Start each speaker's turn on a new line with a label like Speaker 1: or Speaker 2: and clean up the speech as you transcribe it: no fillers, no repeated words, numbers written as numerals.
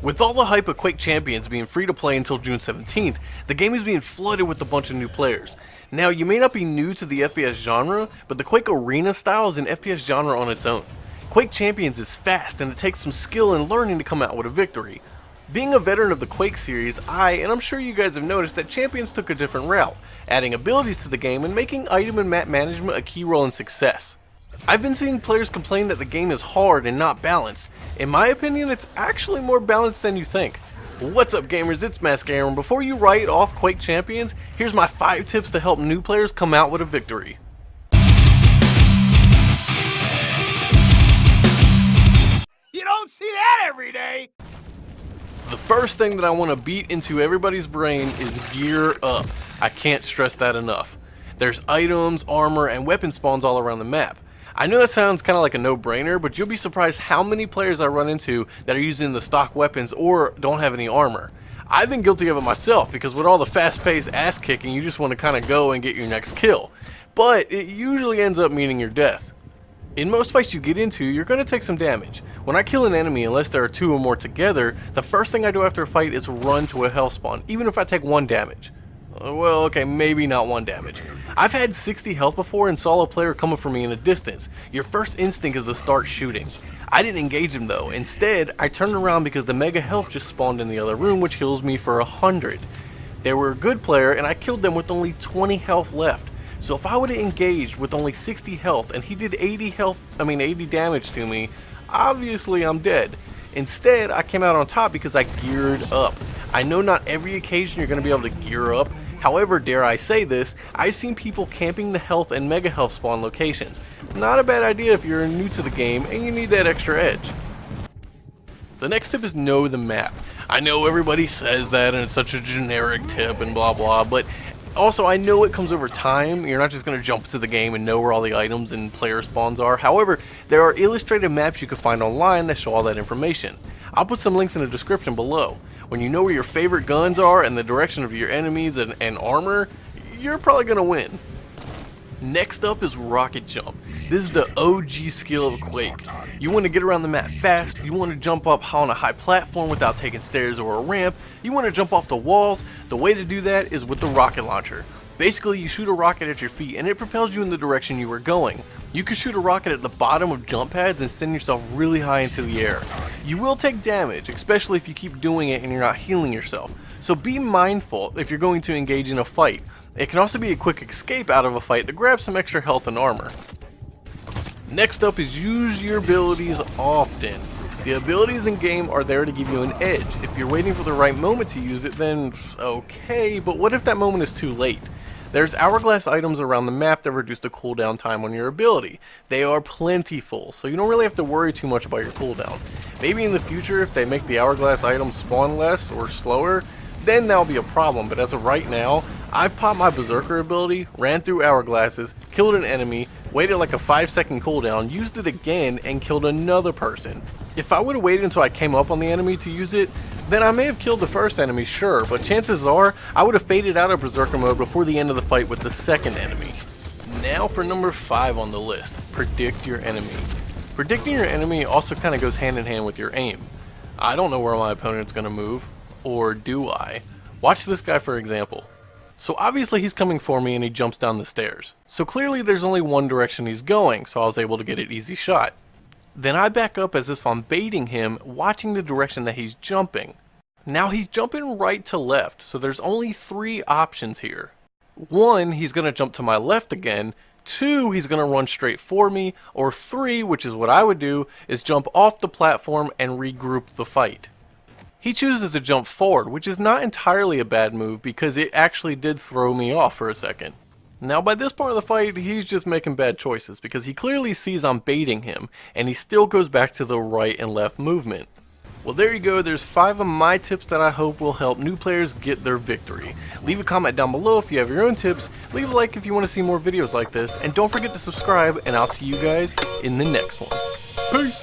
Speaker 1: With all the hype of Quake Champions being free to play until June 17th, the game is being flooded with a bunch of new players. Now, you may not be new to the FPS genre, but the Quake Arena style is an FPS genre on its own. Quake Champions is fast, and it takes some skill and learning to come out with a victory. Being a veteran of the Quake series, and I'm sure you guys have noticed that Champions took a different route, adding abilities to the game and making item and map management a key role in success. I've been seeing players complain that the game is hard and not balanced. In my opinion, it's actually more balanced than you think. What's up, gamers? It's Masgamer, and before you write off Quake Champions, here's my 5 tips to help new players come out with a victory.
Speaker 2: You don't see that every day!
Speaker 1: The first thing that I want to beat into everybody's brain is gear up. I can't stress that enough. There's items, armor, and weapon spawns all around the map. I know that sounds kind of like a no-brainer, but you'll be surprised how many players I run into that are using the stock weapons or don't have any armor. I've been guilty of it myself, because with all the fast-paced ass-kicking, you just want to kind of go and get your next kill. But it usually ends up meaning your death. In most fights you get into, you're going to take some damage. When I kill an enemy, unless there are 2 or more together, the first thing I do after a fight is run to a health spawn, even if I take 1 damage. Well, okay, maybe not 1 damage. I've had 60 health before and saw a player coming for me in a distance. Your first instinct is to start shooting. I didn't engage him though. Instead, I turned around because the mega health just spawned in the other room, which heals me for 100. They were a good player and I killed them with only 20 health left. So if I would have engaged with only 60 health and he did 80 damage to me, obviously I'm dead. Instead, I came out on top because I geared up. I know not every occasion you're going to be able to gear up. However, dare I say this, I've seen people camping the health and mega health spawn locations. Not a bad idea if you're new to the game and you need that extra edge. The next tip is know the map. I know everybody says that and it's such a generic tip and blah blah, but also I know it comes over time. You're not just going to jump into the game and know where all the items and player spawns are. However, there are illustrated maps you can find online that show all that information. I'll put some links in the description below. When you know where your favorite guns are and the direction of your enemies and armor, you're probably going to win. Next up is rocket jump. This is the OG skill of Quake. You want to get around the map fast, you want to jump up on a high platform without taking stairs or a ramp, you want to jump off the walls. The way to do that is with the rocket launcher. Basically, you shoot a rocket at your feet and it propels you in the direction you were going. You can shoot a rocket at the bottom of jump pads and send yourself really high into the air. You will take damage, especially if you keep doing it and you're not healing yourself. So be mindful if you're going to engage in a fight. It can also be a quick escape out of a fight to grab some extra health and armor. Next up is use your abilities often. The abilities in game are there to give you an edge. If you're waiting for the right moment to use it, then okay, but what if that moment is too late? There's hourglass items around the map that reduce the cooldown time on your ability. They are plentiful, so you don't really have to worry too much about your cooldown. Maybe in the future, if they make the hourglass items spawn less or slower, then that'll be a problem, but as of right now, I've popped my berserker ability, ran through hourglasses, killed an enemy, waited like a 5-second cooldown, used it again, and killed another person. If I would have waited until I came up on the enemy to use it, then I may have killed the first enemy, sure, but chances are I would have faded out of berserker mode before the end of the fight with the second enemy. Now for number 5 on the list, predict your enemy. Predicting your enemy also kind of goes hand in hand with your aim. I don't know where my opponent's going to move, or do I? Watch this guy for example. So obviously he's coming for me and he jumps down the stairs. So clearly there's only one direction he's going, so I was able to get an easy shot. Then I back up as if I'm baiting him, watching the direction that he's jumping. Now he's jumping right to left, so there's only 3 options here. 1, he's going to jump to my left again. 2, he's going to run straight for me. Or 3, which is what I would do, is jump off the platform and regroup the fight. He chooses to jump forward, which is not entirely a bad move because it actually did throw me off for a second. Now by this part of the fight, he's just making bad choices because he clearly sees I'm baiting him and he still goes back to the right and left movement. Well, there you go. There's 5 of my tips that I hope will help new players get their victory. Leave a comment down below if you have your own tips, leave a like if you want to see more videos like this, and don't forget to subscribe, and I'll see you guys in the next one. Peace!